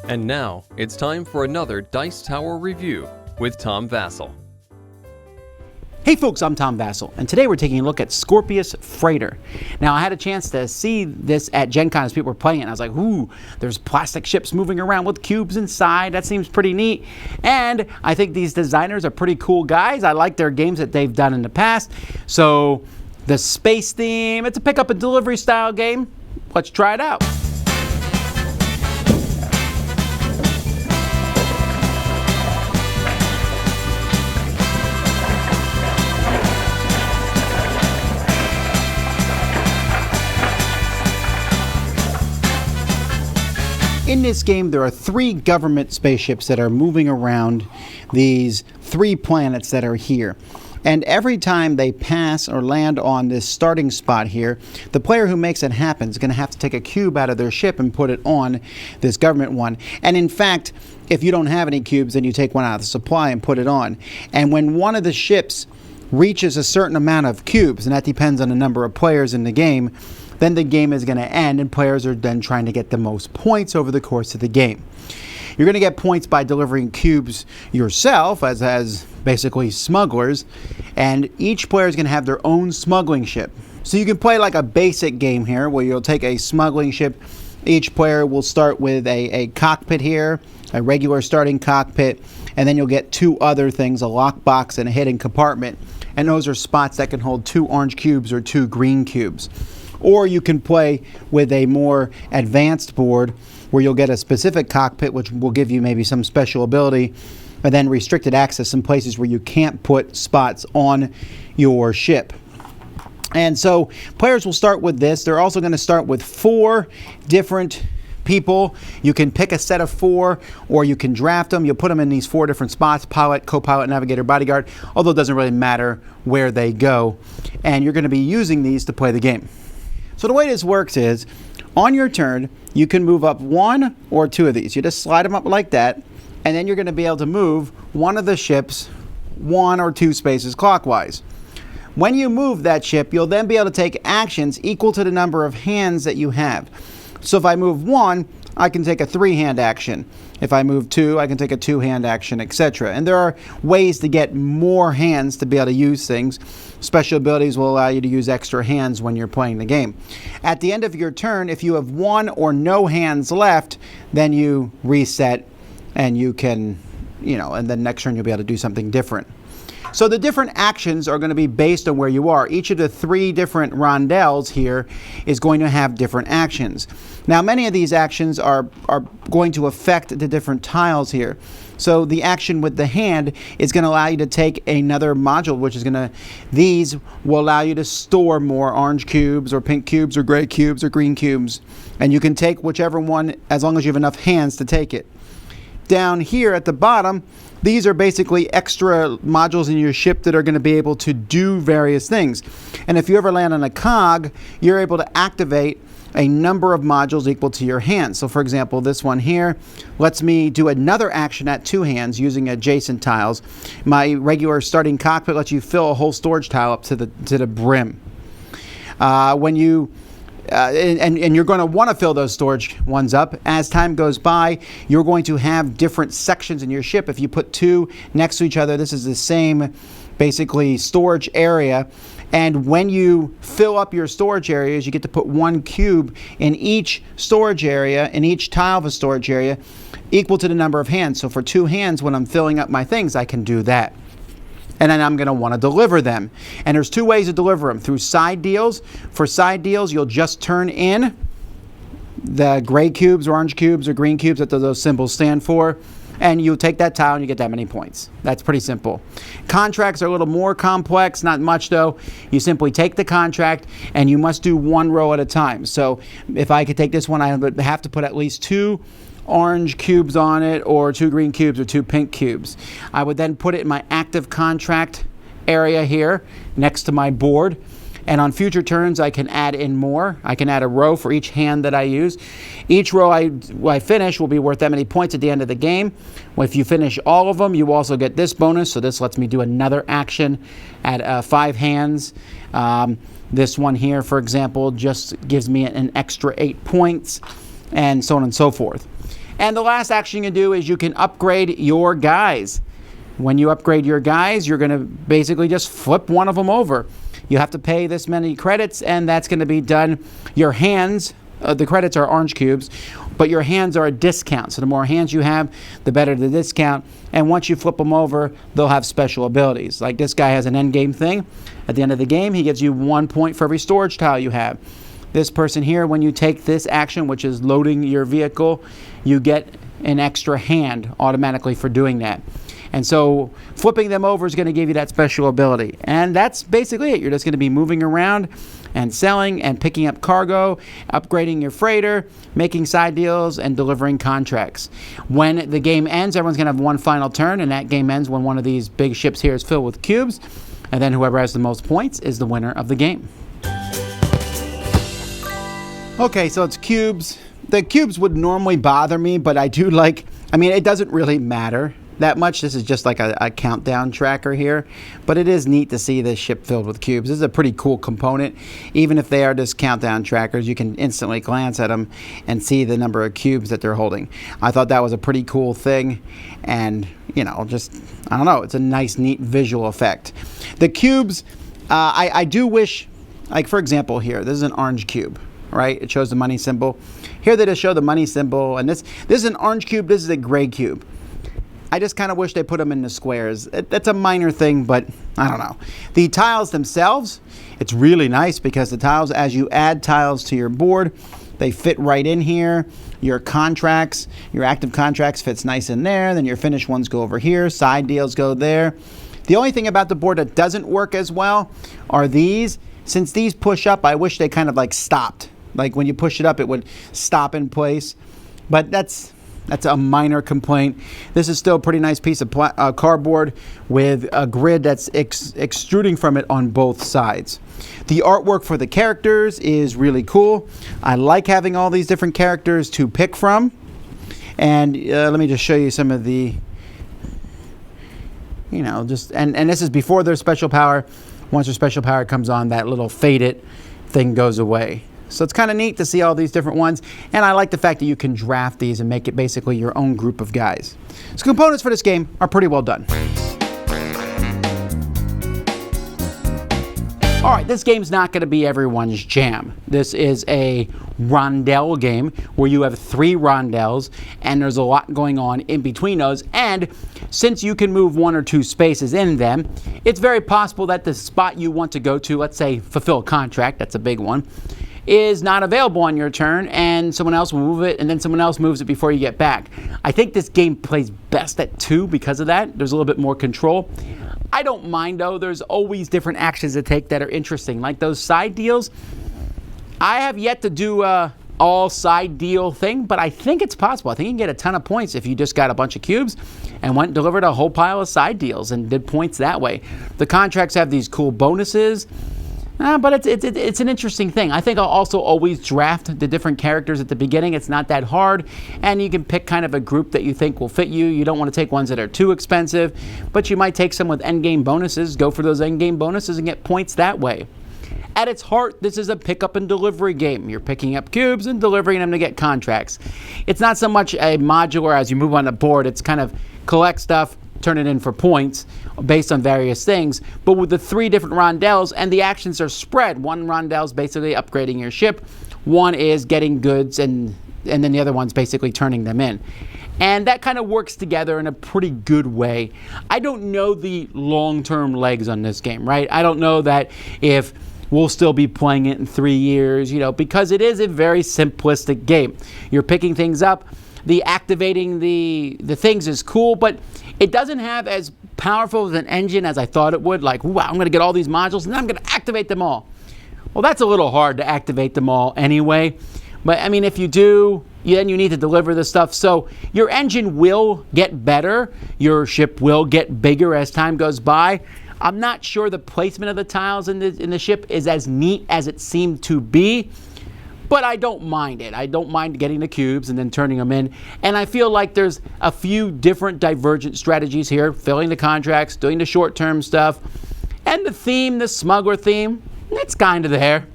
And now, it's time for another Dice Tower review with Tom Vasel. Hey folks, I'm Tom Vasel, and today we're taking a look at Scorpius Freighter. Now, I had a chance to see this at Gen Con as people were playing it, and I was like, ooh, there's plastic ships moving around with cubes inside. That seems pretty neat. And I think these designers are pretty cool guys. I like their games that they've done in the past. So, the space theme, it's a pick-up and delivery style game. Let's try it out. In this game, there are 3 government spaceships that are moving around these 3 planets that are here. And every time they pass or land on this starting spot here, the player who makes it happen is going to have to take a cube out of their ship and put it on this government one. And in fact, if you don't have any cubes, then you take one out of the supply and put it on. And when one of the ships reaches a certain amount of cubes, and that depends on the number of players in the game, then the game is going to end, and players are then trying to get the most points over the course of the game. You're going to get points by delivering cubes yourself, as basically smugglers, and each player is going to have their own smuggling ship. So you can play like a basic game here, where you'll take a smuggling ship. Each player will start with a cockpit here, a regular starting cockpit, and then you'll get 2 other things, a lockbox and a hidden compartment. And those are spots that can hold 2 orange cubes or 2 green cubes. Or you can play with a more advanced board where you'll get a specific cockpit, which will give you maybe some special ability, and then restricted access in places where you can't put spots on your ship. And so players will start with this. They're also going to start with 4 different people. You can pick a set of 4, or you can draft them. You'll put them in these 4 different spots: pilot, co-pilot, navigator, bodyguard, although it doesn't really matter where they go. And you're going to be using these to play the game. So the way this works is, on your turn, you can move up 1 or 2 of these. You just slide them up like that, and then you're going to be able to move one of the ships 1 or 2 spaces clockwise. When you move that ship, you'll then be able to take actions equal to the number of hands that you have. So if I move 1, I can take a 3-hand action. If I move 2, I can take a 2-hand action, etc. And there are ways to get more hands to be able to use things. Special abilities will allow you to use extra hands when you're playing the game. At the end of your turn, if you have 1 or no hands left, then you reset and you can, and then next turn you'll be able to do something different. So the different actions are going to be based on where you are. Each of the 3 different rondelles here is going to have different actions. Now, many of these actions are going to affect the different tiles here. So the action with the hand is going to allow you to take another module, which is these will allow you to store more orange cubes or pink cubes or gray cubes or green cubes. And you can take whichever one as long as you have enough hands to take it. Down here at the bottom, these are basically extra modules in your ship that are going to be able to do various things. And if you ever land on a cog, you're able to activate a number of modules equal to your hands. So for example, this one here lets me do another action at 2 hands using adjacent tiles. My regular starting cockpit lets you fill a whole storage tile up to the brim. And you're going to want to fill those storage ones up. As time goes by, you're going to have different sections in your ship. If you put 2 next to each other, this is the same basically storage area. And when you fill up your storage areas, you get to put 1 cube in each storage area, in each tile of a storage area, equal to the number of hands. So for 2 hands, when I'm filling up my things, I can do that. And then I'm going to want to deliver them. And there's 2 ways to deliver them. Through side deals. For side deals, you'll just turn in the gray cubes, orange cubes, or green cubes that those symbols stand for. And you take that tile and you get that many points. That's pretty simple. Contracts are a little more complex, not much though. You simply take the contract and you must do 1 row at a time. So if I could take this one, I would have to put at least 2 orange cubes on it, or 2 green cubes, or 2 pink cubes. I would then put it in my active contract area here next to my board. And on future turns, I can add in more. I can add a row for each hand that I use. Each row I finish will be worth that many points at the end of the game. If you finish all of them, you also get this bonus. So this lets me do another action at 5 hands. This one here, for example, just gives me an extra 8 points, and so on and so forth. And the last action you can do is you can upgrade your guys. When you upgrade your guys, you're going to basically just flip one of them over. You have to pay this many credits, and that's going to be done. Your hands, the credits are orange cubes, but your hands are a discount. So the more hands you have, the better the discount. And once you flip them over, they'll have special abilities. Like this guy has an end game thing. At the end of the game, he gives you 1 point for every storage tile you have. This person here, when you take this action, which is loading your vehicle, you get an extra hand automatically for doing that. And so flipping them over is going to give you that special ability. And that's basically it. You're just going to be moving around and selling and picking up cargo, upgrading your freighter, making side deals, and delivering contracts. When the game ends, everyone's going to have one final turn, and that game ends when one of these big ships here is filled with cubes. And then whoever has the most points is the winner of the game. Okay, so it's cubes. The cubes would normally bother me, but I do like, it doesn't really matter that much. This is just like a countdown tracker here, but it is neat to see this ship filled with cubes. This is a pretty cool component. Even if they are just countdown trackers, you can instantly glance at them and see the number of cubes that they're holding. I thought that was a pretty cool thing, and I don't know, it's a nice, neat visual effect. The cubes, I do wish, like for example here, this is an orange cube, right? It shows the money symbol. Here they just show the money symbol, and this is an orange cube, this is a gray cube. I just kind of wish they put them in the squares. That's a minor thing, but I don't know. The tiles themselves, it's really nice because the tiles, as you add tiles to your board, they fit right in here. Your contracts, your active contracts fits nice in there. Then your finished ones go over here. Side deals go there. The only thing about the board that doesn't work as well are these. Since these push up, I wish they kind of like stopped. Like when you push it up, it would stop in place. But that's a minor complaint. This is still a pretty nice piece of cardboard with a grid that's extruding from it on both sides. The artwork for the characters is really cool. I like having all these different characters to pick from. And let me just show you some of the, and this is before their special power. Once their special power comes on, that little faded thing goes away. So it's kind of neat to see all these different ones, and I like the fact that you can draft these and make it basically your own group of guys. So components for this game are pretty well done. All right, this game's not going to be everyone's jam. This is a rondel game where you have 3 rondels, and there's a lot going on in between those. And since you can move 1 or 2 spaces in them, it's very possible that the spot you want to go to, let's say fulfill a contract, that's a big one, is not available on your turn, and someone else will move it, and then someone else moves it before you get back. I think this game plays best at 2 because of that. There's a little bit more control. I don't mind though. There's always different actions to take that are interesting, like those side deals. I have yet to do all side deal thing, but I think it's possible. I think you can get a ton of points if you just got a bunch of cubes and went and delivered a whole pile of side deals and did points that way. The contracts have these cool bonuses. But it's an interesting thing. I think I'll also always draft the different characters at the beginning. It's not that hard, and you can pick kind of a group that you think will fit you. You don't want to take ones that are too expensive, but you might take some with endgame bonuses, go for those endgame bonuses, and get points that way. At its heart, this is a pick-up and delivery game. You're picking up cubes and delivering them to get contracts. It's not so much a modular as you move on the board. It's kind of collect stuff, turn it in for points based on various things. But with the 3 different rondels, and the actions are spread. One rondel is basically upgrading your ship. One is getting goods, and then the other one's basically turning them in. And that kind of works together in a pretty good way. I don't know the long-term legs on this game, right? I don't know that if we'll still be playing it in 3 years, because it is a very simplistic game. You're picking things up. The activating the things is cool, but it doesn't have as powerful of an engine as I thought it would. Like, wow, I'm going to get all these modules and then I'm going to activate them all. Well, that's a little hard to activate them all anyway. But if you do, then you need to deliver the stuff. So your engine will get better. Your ship will get bigger as time goes by. I'm not sure the placement of the tiles in the ship is as neat as it seemed to be. But I don't mind it. I don't mind getting the cubes and then turning them in. And I feel like there's a few different divergent strategies here. Filling the contracts, doing the short-term stuff. And the theme, the smuggler theme, it's kind of there.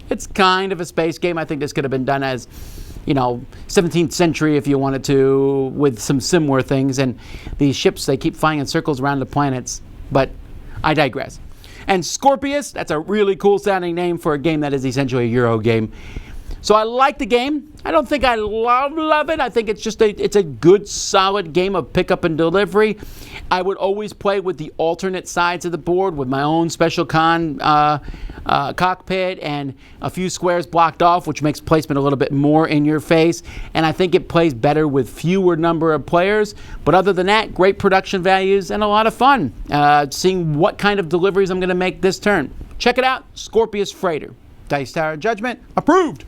It's kind of a space game. I think this could have been done as 17th century if you wanted to, with some similar things. And these ships, they keep flying in circles around the planets. But I digress. And Scorpius, that's a really cool sounding name for a game that is essentially a Euro game. So I like the game. I don't think I love it. I think it's a good, solid game of pickup and delivery. I would always play with the alternate sides of the board with my own special cockpit and a few squares blocked off, which makes placement a little bit more in your face. And I think it plays better with fewer number of players. But other than that, great production values and a lot of fun seeing what kind of deliveries I'm going to make this turn. Check it out, Scorpius Freighter. Dice Tower Judgment approved.